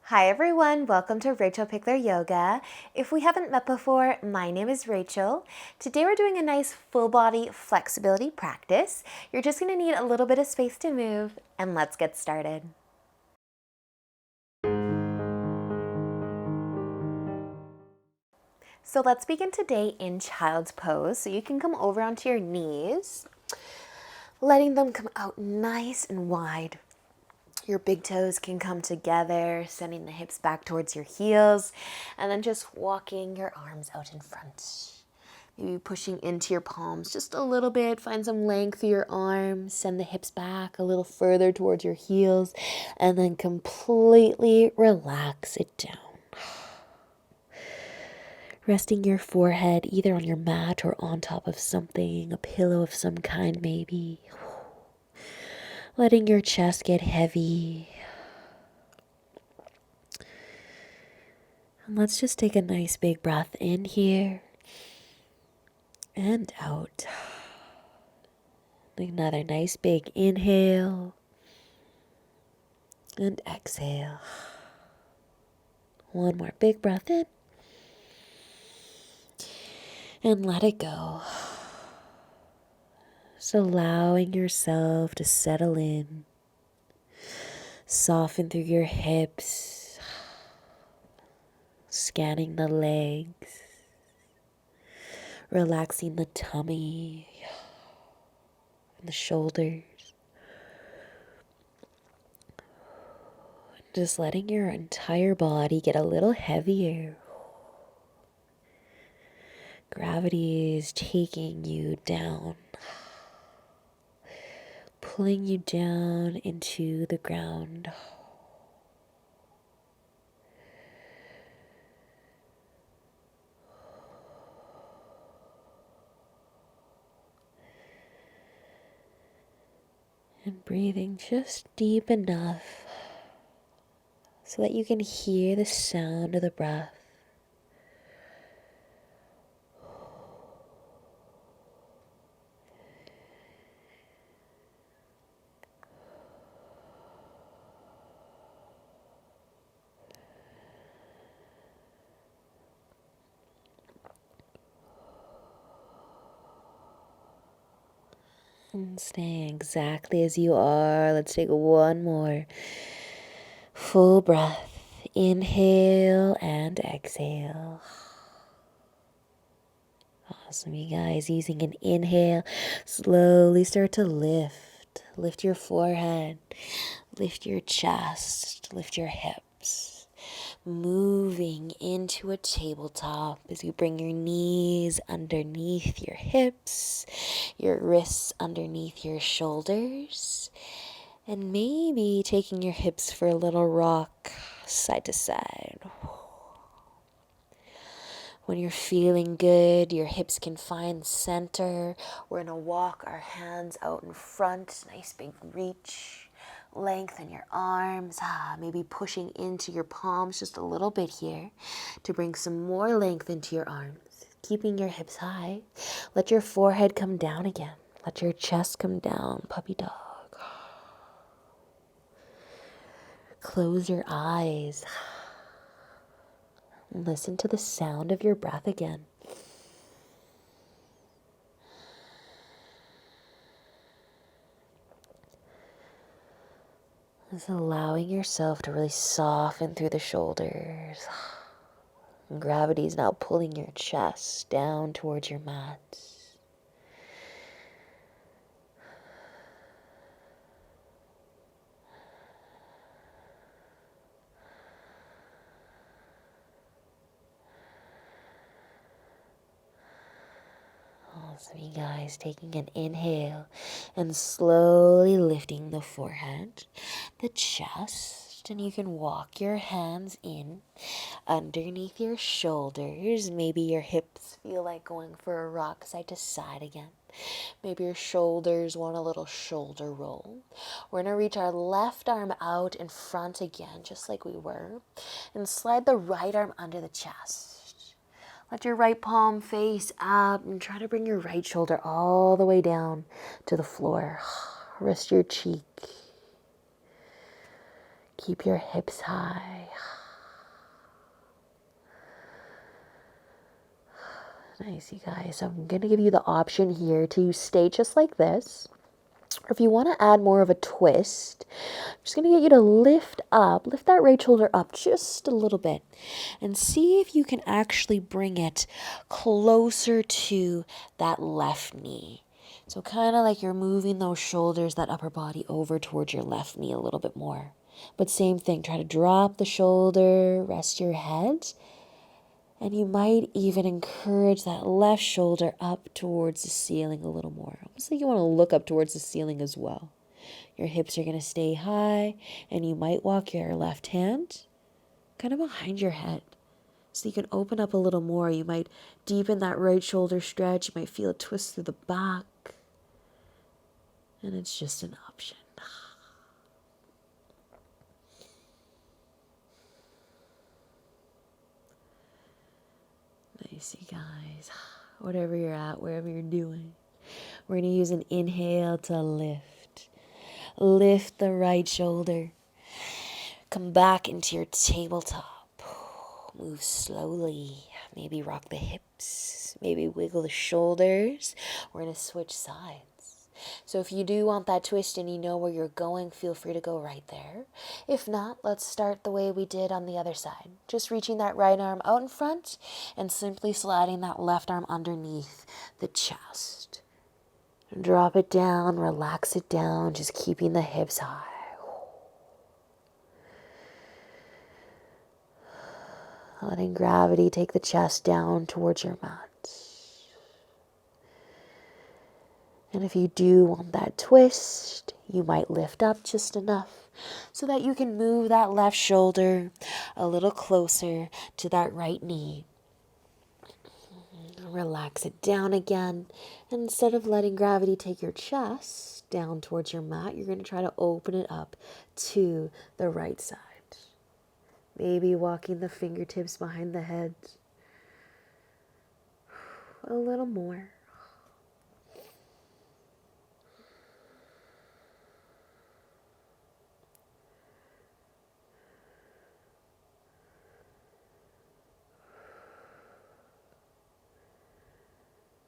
Hi everyone, welcome to Rachel Pichler Yoga. If we haven't met before, my name is Rachel. Today we're doing a nice full body flexibility practice. You're just going to need a little bit of space to move, and let's get started. So let's begin today in child's pose. So you can come over onto your knees, letting them come out nice and wide. Your big toes can come together, sending the hips back towards your heels, and then just walking your arms out in front. Maybe pushing into your palms just a little bit. Find some length through your arms. Send the hips back a little further towards your heels, and then completely relax it down. Resting your forehead either on your mat or on top of something, a pillow of some kind maybe. Letting your chest get heavy. And let's just take a nice big breath in here and out. Another nice big inhale and exhale. One more big breath in and let it go. Just allowing yourself to settle in, soften through your hips, scanning the legs, relaxing the tummy and the shoulders. Just letting your entire body get a little heavier. Gravity is taking you down, pulling you down into the ground. And breathing just deep enough so that you can hear the sound of the breath. And staying exactly as you are. Let's take one more full breath. Inhale and exhale. Awesome, you guys. Using an inhale, slowly start to lift. Lift your forehead, lift your chest, lift your hips. Moving into a tabletop as you bring your knees underneath your hips, your wrists underneath your shoulders, and maybe taking your hips for a little rock side to side. When you're feeling good, your hips can find center. We're going to walk our hands out in front, nice big reach. Lengthen your arms, maybe pushing into your palms just a little bit here to bring some more length into your arms. Keeping your hips high. Let your forehead come down again. Let your chest come down, puppy dog. Close your eyes. Listen to the sound of your breath again. Just allowing yourself to really soften through the shoulders. And gravity is now pulling your chest down towards your mat. Awesome, you guys. Taking an inhale and slowly lifting the forehead, the chest, and you can walk your hands in underneath your shoulders. Maybe your hips feel like going for a rock side to side again. Maybe your shoulders want a little shoulder roll. We're going to reach our left arm out in front again, just like we were, and slide the right arm under the chest. Let your right palm face up and try to bring your right shoulder all the way down to the floor. Rest your cheek. Keep your hips high. Nice, you guys. So I'm going to give you the option here to stay just like this. Or if you want to add more of a twist, I'm just going to get you to lift that right shoulder up just a little bit and see if you can actually bring it closer to that left knee. So kind of like you're moving those shoulders, that upper body over towards your left knee a little bit more. But same thing, try to drop the shoulder, rest your head. And you might even encourage that left shoulder up towards the ceiling a little more. Almost like you want to look up towards the ceiling as well. Your hips are going to stay high, and you might walk your left hand kind of behind your head. So you can open up a little more. You might deepen that right shoulder stretch. You might feel a twist through the back. And it's just an option. Nice, you guys. Whatever you're at, wherever you're doing. We're going to use an inhale to lift. Lift the right shoulder. Come back into your tabletop. Move slowly. Maybe rock the hips. Maybe wiggle the shoulders. We're going to switch sides. So if you do want that twist and you know where you're going, feel free to go right there. If not, let's start the way we did on the other side. Just reaching that right arm out in front and simply sliding that left arm underneath the chest. Drop it down, relax it down, just keeping the hips high. Letting gravity take the chest down towards your mat. And if you do want that twist, you might lift up just enough so that you can move that left shoulder a little closer to that right knee. Relax it down again. And instead of letting gravity take your chest down towards your mat, you're going to try to open it up to the right side. Maybe walking the fingertips behind the head. A little more.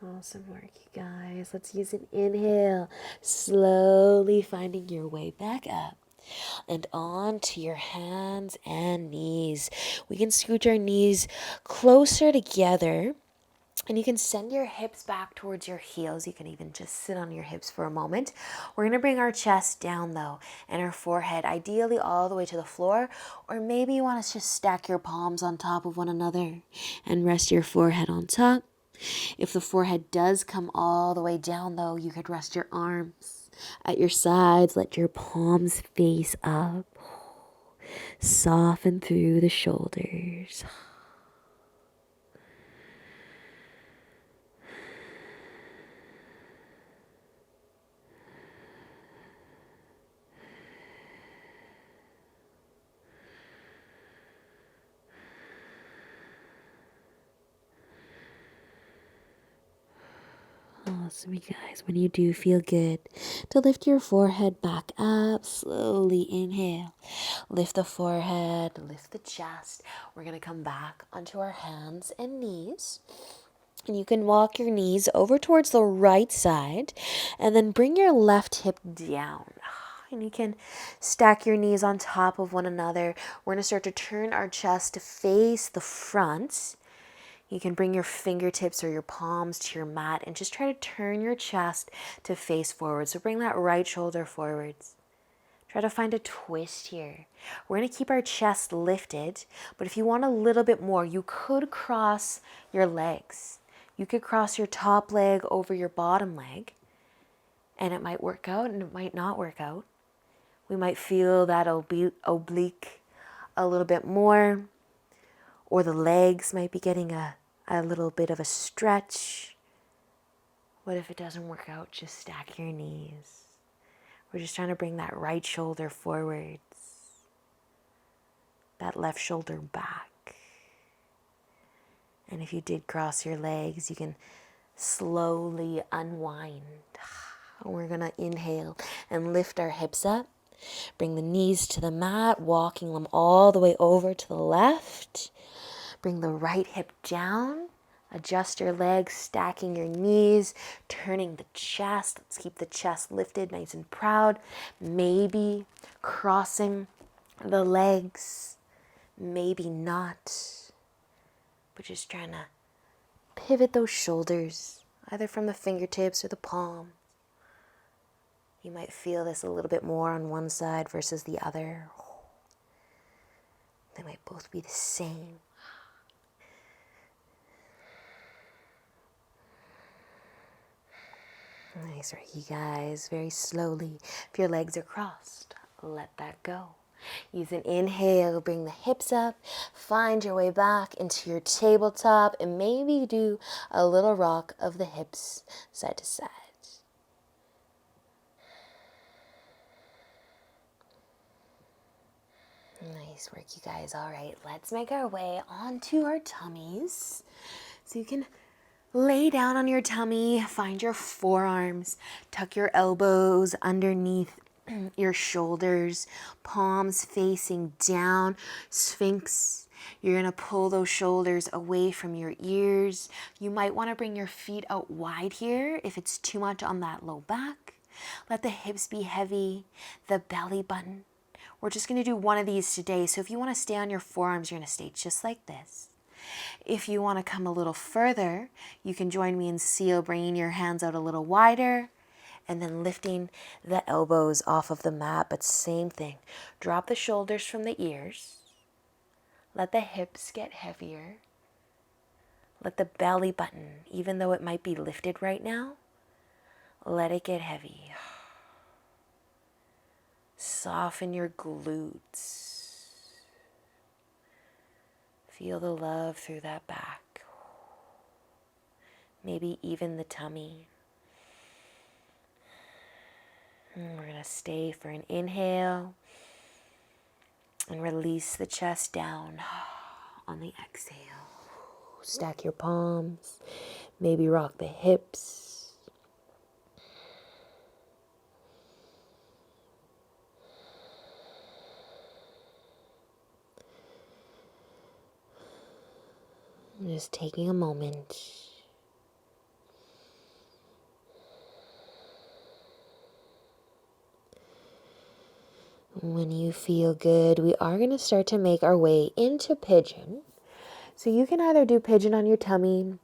Awesome work, you guys. Let's use an inhale. Slowly finding your way back up and onto your hands and knees. We can scooch our knees closer together. And you can send your hips back towards your heels. You can even just sit on your hips for a moment. We're going to bring our chest down, though, and our forehead, ideally all the way to the floor. Or maybe you want to just stack your palms on top of one another and rest your forehead on top. If the forehead does come all the way down, though, you could rest your arms at your sides. Let your palms face up. Soften through the shoulders. Awesome, you guys. When you do feel good, to lift your forehead back up, slowly inhale. Lift the forehead, lift the chest. We're going to come back onto our hands and knees. And you can walk your knees over towards the right side and then bring your left hip down. And you can stack your knees on top of one another. We're going to start to turn our chest to face the front. You can bring your fingertips or your palms to your mat and just try to turn your chest to face forward. So bring that right shoulder forwards. Try to find a twist here. We're going to keep our chest lifted, but if you want a little bit more, you could cross your legs. You could cross your top leg over your bottom leg, and it might work out and it might not work out. We might feel that oblique a little bit more, or the legs might be getting a little bit of a stretch. What if it doesn't work out? Just stack your knees. We're just trying to bring that right shoulder forwards, that left shoulder back. And if you did cross your legs, you can slowly unwind. We're going to inhale and lift our hips up. Bring the knees to the mat, walking them all the way over to the left. Bring the right hip down. Adjust your legs, stacking your knees, turning the chest. Let's keep the chest lifted, nice and proud. Maybe crossing the legs, maybe not. But just trying to pivot those shoulders, either from the fingertips or the palm. You might feel this a little bit more on one side versus the other. They might both be the same. Nice, right, you guys. Very slowly. If your legs are crossed, let that go. Use an inhale, bring the hips up, find your way back into your tabletop, and maybe do a little rock of the hips side to side. Nice work, you guys. All right, let's make our way onto our tummies. So you can lay down on your tummy, find your forearms, tuck your elbows underneath your shoulders, palms facing down, Sphinx. You're going to pull those shoulders away from your ears. You might want to bring your feet out wide here if it's too much on that low back. Let the hips be heavy, the belly button. We're just going to do one of these today. So if you want to stay on your forearms, you're going to stay just like this. If you want to come a little further, you can join me in seal, bringing your hands out a little wider and then lifting the elbows off of the mat. But same thing. Drop the shoulders from the ears. Let the hips get heavier. Let the belly button, even though it might be lifted right now, let it get heavy. Soften your glutes. Feel the love through that back. Maybe even the tummy. And we're going to stay for an inhale and release the chest down on the exhale. Stack your palms. Maybe rock the hips. Just taking a moment. When you feel good, we are going to start to make our way into Pigeon. So you can either do Pigeon on your tummy,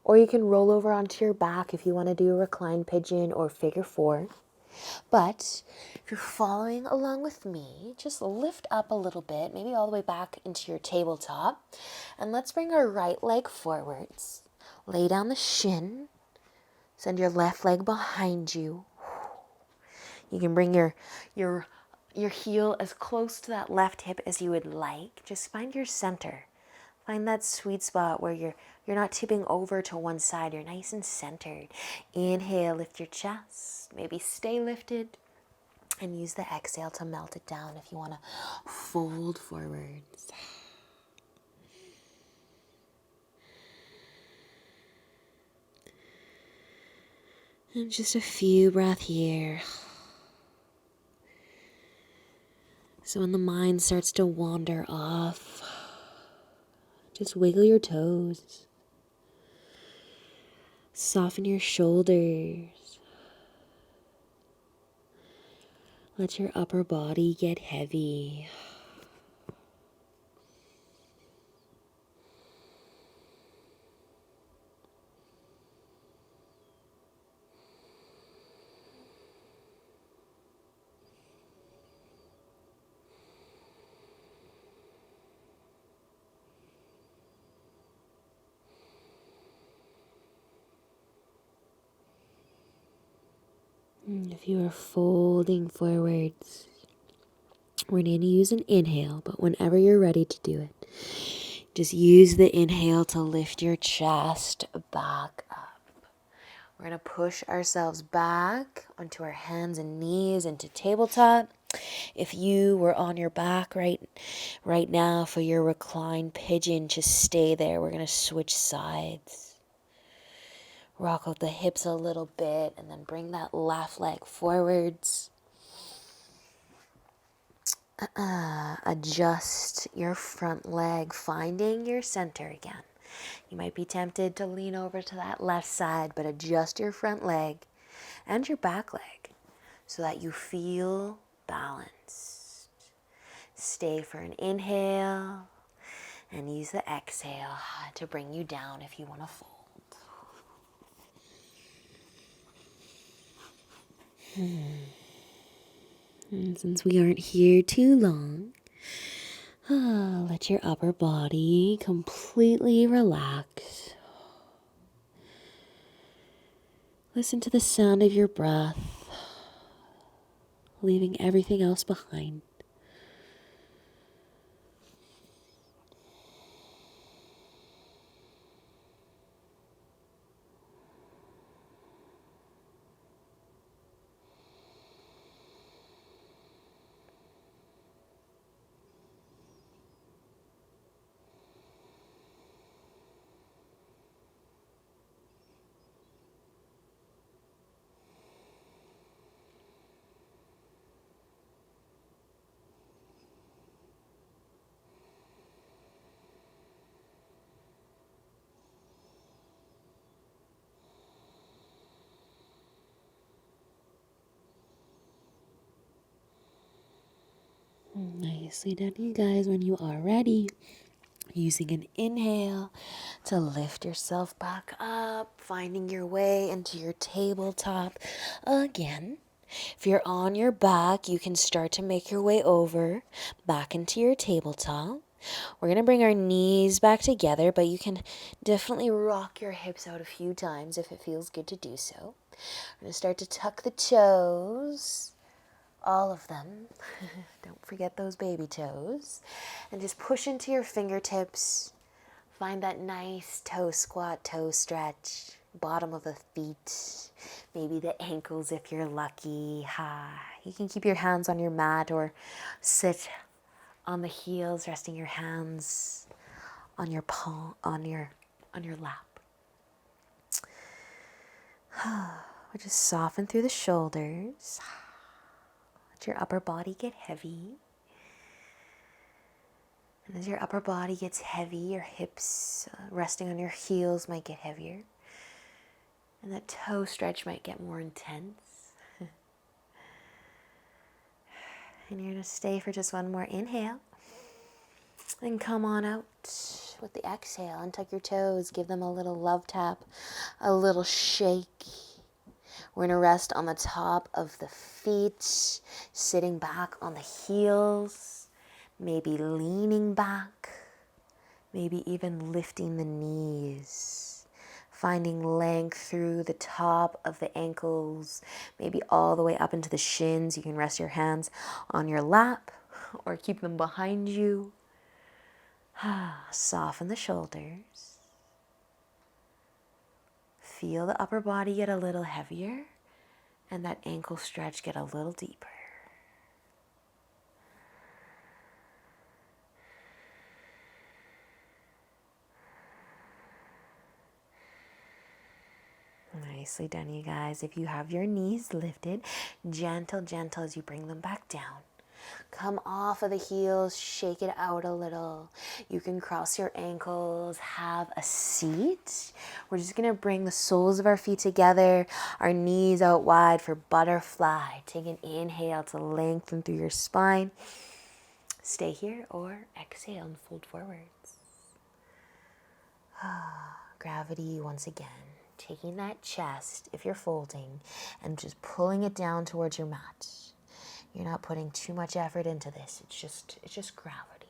or you can roll over onto your back if you want to do a reclined Pigeon or figure four. But if you're following along with me, just lift up a little bit, maybe all the way back into your tabletop. And let's bring our right leg forwards. Lay down the shin. Send your left leg behind you. You can bring your heel as close to that left hip as you would like. Just find your center. Find that sweet spot where you're not tipping over to one side. You're nice and centered. Inhale, lift your chest. Maybe stay lifted. And use the exhale to melt it down if you want to fold forwards. And just a few breaths here. So when the mind starts to wander off, just wiggle your toes. Soften your shoulders. Let your upper body get heavy. If you are folding forwards, we're going to use an inhale, but whenever you're ready to do it, just use the inhale to lift your chest back up. We're going to push ourselves back onto our hands and knees into tabletop. If you were on your back right now for your reclined Pigeon, just stay there. We're going to switch sides. Rock out the hips a little bit and then bring that left leg forwards. adjust your front leg, finding your center again. You might be tempted to lean over to that left side, but adjust your front leg and your back leg so that you feel balanced. Stay for an inhale and use the exhale to bring you down if you want to fold. And since we aren't here too long, let your upper body completely relax. Listen to the sound of your breath, leaving everything else behind. Nicely done, you guys. When you are ready, using an inhale to lift yourself back up, finding your way into your tabletop again. If you're on your back, you can start to make your way over back into your tabletop. We're going to bring our knees back together, but you can definitely rock your hips out a few times if it feels good to do so. We're going to start to tuck the toes, all of them. Don't forget those baby toes. And just push into your fingertips. Find that nice toe squat, toe stretch. Bottom of the feet. Maybe the ankles if you're lucky. You can keep your hands on your mat or sit on the heels, resting your hands on your palm, on your lap. We just soften through the shoulders. Let your upper body get heavy. And as your upper body gets heavy, your hips resting on your heels might get heavier. And that toe stretch might get more intense. And you're going to stay for just one more inhale. And come on out with the exhale. Untuck your toes. Give them a little love tap, a little shake. We're going to rest on the top of the feet, sitting back on the heels, maybe leaning back, maybe even lifting the knees, finding length through the top of the ankles, maybe all the way up into the shins. You can rest your hands on your lap or keep them behind you. Soften the shoulders. Feel the upper body get a little heavier and that ankle stretch get a little deeper. Nicely done, you guys. If you have your knees lifted, gentle as you bring them back down. Come off of the heels, shake it out a little. You can cross your ankles, have a seat. We're just going to bring the soles of our feet together, our knees out wide for butterfly. Take an inhale to lengthen through your spine. Stay here or exhale and fold forwards. Gravity once again. Taking that chest, if you're folding, and just pulling it down towards your mat. You're not putting too much effort into this. It's just gravity.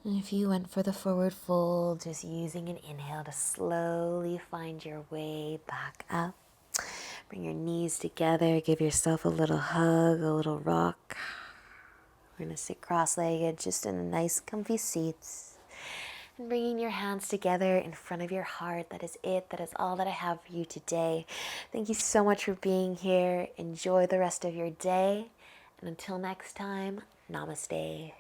And if you went for the forward fold, just using an inhale to slowly find your way back up. Bring your knees together, give yourself a little hug, a little rock. We're going to sit cross-legged, just in a nice comfy seats. And bringing your hands together in front of your heart. That is it. That is all that I have for you today. Thank you so much for being here. Enjoy the rest of your day. And until next time, namaste.